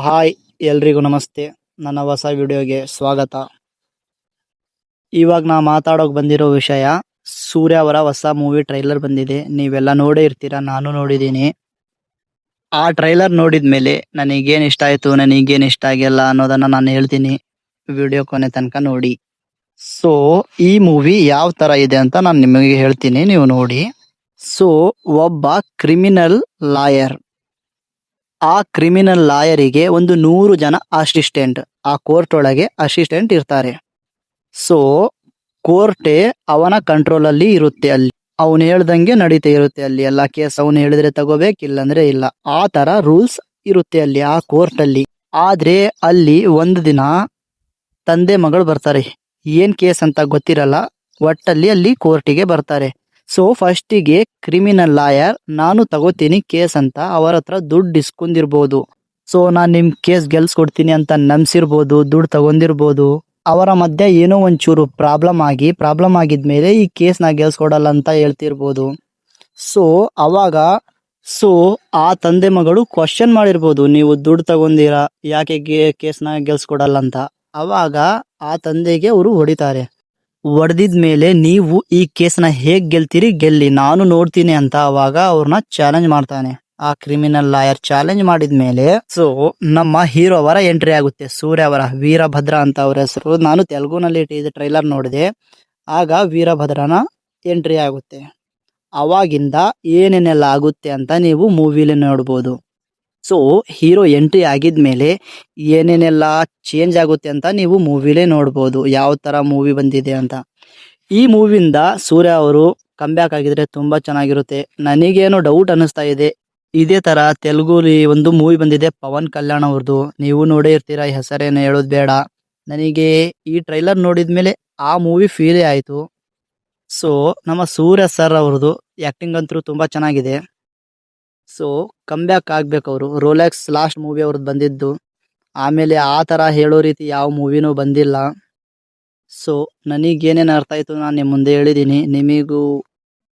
Hi ಎಲ್ರಿಗೂ ನಮಸ್ತೆ. ನನ್ನ ಹೊಸ ವಿಡಿಯೋಗೆ ಸ್ವಾಗತ. ಇವಾಗ ನಾ ಮಾತಾಡೋಕೆ ಬಂದಿರೋ ವಿಷಯ ಸೂರ್ಯ ಅವರ ಹೊಸ ಮೂವಿ ಟ್ರೈಲರ್ ಬಂದಿದೆ. ನೀವೆಲ್ಲ ನೋಡೇ ಇರ್ತೀರಾ, ನಾನು ನೋಡಿದ್ದೀನಿ. ಆ ಟ್ರೈಲರ್ ನೋಡಿದ್ಮೇಲೆ ನನಗೇನು ಇಷ್ಟ ಆಯಿತು, ನನಗೇನು ಇಷ್ಟ ಆಗಿಲ್ಲ ಅನ್ನೋದನ್ನ ನಾನು ಹೇಳ್ತೀನಿ. ವಿಡಿಯೋ ಕೊನೆ ತನಕ ನೋಡಿ. ಸೊ ಈ ಮೂವಿ ಯಾವ ತರ ಇದೆ ಅಂತ ನಾನು ನಿಮಗೆ ಹೇಳ್ತೀನಿ, ನೀವು ನೋಡಿ. ಸೊ ಒಬ್ಬ ಕ್ರಿಮಿನಲ್ ಲಾಯರ್, ಆ ಕ್ರಿಮಿನಲ್ ಲಾಯರಿಗೆ ಒಂದು 100 ಜನ ಅಸಿಸ್ಟೆಂಟ್, ಆ ಕೋರ್ಟ್ ಒಳಗೆ ಅಸಿಸ್ಟೆಂಟ್ ಇರ್ತಾರೆ. ಸೊ ಕೋರ್ಟೇ ಅವನ ಕಂಟ್ರೋಲ್ ಅಲ್ಲಿ ಇರುತ್ತೆ. ಅಲ್ಲಿ ಅವನು ಹೇಳ್ದಂಗೆ ನಡೀತಾ ಇರುತ್ತೆ. ಅಲ್ಲಿ ಎಲ್ಲ ಕೇಸ್ ಅವನು ಹೇಳಿದ್ರೆ ತಗೋಬೇಕು, ಇಲ್ಲಂದ್ರೆ ಇಲ್ಲ. ಆ ತರ ರೂಲ್ಸ್ ಇರುತ್ತೆ ಅಲ್ಲಿ ಆ ಕೋರ್ಟ್ ಅಲ್ಲಿ. ಆದ್ರೆ ಅಲ್ಲಿ ಒಂದು ದಿನ ತಂದೆ ಮಗಳು ಬರ್ತಾರೆ. ಏನ್ ಕೇಸ್ ಅಂತ ಗೊತ್ತಿರಲ್ಲ, ಒಟ್ಟಲ್ಲಿ ಅಲ್ಲಿ ಕೋರ್ಟಿಗೆ ಬರ್ತಾರೆ. ಸೊ ಫಸ್ಟಿಗೆ ಕ್ರಿಮಿನಲ್ ಲಾಯರ್ ನಾನು ತಗೋತೀನಿ ಕೇಸ್ ಅಂತ ಅವರ ಹತ್ರ ದುಡ್ಡು ಇಸ್ಕೊಂಡಿರ್ಬೋದು. ಸೊ ನಾನು ನಿಮ್ ಕೇಸ್ ಗೆಲ್ಸ್ಕೊಡ್ತೀನಿ ಅಂತ ನಂಬಿಸಿರ್ಬೋದು, ದುಡ್ಡು ತಗೊಂಡಿರ್ಬೋದು. ಅವರ ಮಧ್ಯೆ ಏನೋ ಒಂಚೂರು ಪ್ರಾಬ್ಲಮ್ ಆಗಿದ್ಮೇಲೆ ಈ ಕೇಸ್ನ ಗೆಲ್ಸ್ಕೊಡಲ್ಲ ಅಂತ ಹೇಳ್ತಿರ್ಬೋದು. ಸೊ ಅವಾಗ ಆ ತಂದೆ ಮಗಳು ಕ್ವಶನ್ ಮಾಡಿರ್ಬೋದು, ನೀವು ದುಡ್ಡು ತಗೊಂಡಿರಾ, ಯಾಕೆ ಕೇಸ್ನ ಗೆಲ್ಸ್ಕೊಡಲ್ಲ ಅಂತ. ಅವಾಗ ಆ ತಂದೆಗೆ ಅವರು ಹೊಡಿತಾರೆ. ಹೊಡೆದಿದ್ಮೇಲೆ ನೀವು ಈ ಕೇಸ್ನ ಹೇಗ್ ಗೆಲ್ತೀರಿ, ಗೆಲ್ಲಿ, ನಾನು ನೋಡ್ತೀನಿ ಅಂತ ಅವಾಗ ಅವ್ರನ್ನ ಚಾಲೆಂಜ್ ಮಾಡ್ತಾನೆ. ಆ ಕ್ರಿಮಿನಲ್ ಲಾಯರ್ ಚಾಲೆಂಜ್ ಮಾಡಿದ್ಮೇಲೆ ಸೊ ನಮ್ಮ ಹೀರೋ ಅವರ ಎಂಟ್ರಿ ಆಗುತ್ತೆ. ಸೂರ್ಯ ಅವರ, ವೀರಭದ್ರ ಅಂತ ಅವ್ರ ಹೆಸರು. ನಾನು ತೆಲುಗುನಲ್ಲಿ ಟ್ರೈಲರ್ ನೋಡಿದೆ, ಆಗ ವೀರಭದ್ರನ ಎಂಟ್ರಿ ಆಗುತ್ತೆ. ಅವಾಗಿಂದ ಏನೇನೆಲ್ಲ ಆಗುತ್ತೆ ಅಂತ ನೀವು ಮೂವಿಲಿ ನೋಡ್ಬೋದು. ಸೊ ಹೀರೋ ಎಂಟ್ರಿ ಆಗಿದ್ಮೇಲೆ ಏನೇನೆಲ್ಲ ಚೇಂಜ್ ಆಗುತ್ತೆ ಅಂತ ನೀವು ಮೂವಿಲೇ ನೋಡ್ಬೋದು, ಯಾವ ತರ ಮೂವಿ ಬಂದಿದೆ ಅಂತ. ಈ ಮೂವಿಯಿಂದ ಸೂರ್ಯ ಅವರು ಕಂಬ್ಯಾಕ್ ಆಗಿದ್ರೆ ತುಂಬಾ ಚೆನ್ನಾಗಿರುತ್ತೆ. ನನಗೇನೋ ಡೌಟ್ ಅನಿಸ್ತಾ ಇದೆ, ಇದೇ ತರ ತೆಲುಗುಲಿ ಒಂದು ಮೂವಿ ಬಂದಿದೆ ಪವನ್ ಕಲ್ಯಾಣ್ ಅವ್ರದ್ದು, ನೀವು ನೋಡೇ ಇರ್ತೀರಾ, ಹೆಸರೇನು ಹೇಳೋದು ಬೇಡ. ನನಗೆ ಈ ಟ್ರೈಲರ್ ನೋಡಿದ್ಮೇಲೆ ಆ ಮೂವಿ ಫೀಲೇ ಆಯ್ತು. ಸೊ ನಮ್ಮ ಸೂರ್ಯ ಸರ್ ಅವ್ರದ್ದು ಆಕ್ಟಿಂಗ್ ಅಂತೂ ತುಂಬಾ ಚೆನ್ನಾಗಿದೆ. ಸೊ ಕಮ್ಬ್ಯಾಕ್ ಆಗ್ಬೇಕು ಅವರು. ರೋಲೆಕ್ಸ್ ಲಾಸ್ಟ್ ಮೂವಿ ಅವ್ರದ್ದು ಬಂದಿದ್ದು, ಆಮೇಲೆ ಆ ತರ ಹೇಳೋ ರೀತಿ ಯಾವ ಮೂವಿನೂ ಬಂದಿಲ್ಲ. ಸೊ ನನಗೇನೇನು ಅರ್ಥ ಆಯ್ತು ನಾನು ನಿಮ್ಮ ಮುಂದೆ ಹೇಳಿದ್ದೀನಿ. ನಿಮಗೂ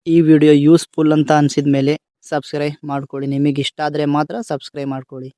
ಈ ವಿಡಿಯೋ ಯೂಸ್ಫುಲ್ ಅಂತ ಅನ್ಸಿದ್ಮೇಲೆ ಸಬ್ಸ್ಕ್ರೈಬ್ ಮಾಡ್ಕೊಳ್ಳಿ. ನಿಮಗೆ ಇಷ್ಟ ಆದರೆ ಮಾತ್ರ ಸಬ್ಸ್ಕ್ರೈಬ್ ಮಾಡ್ಕೊಳ್ಳಿ.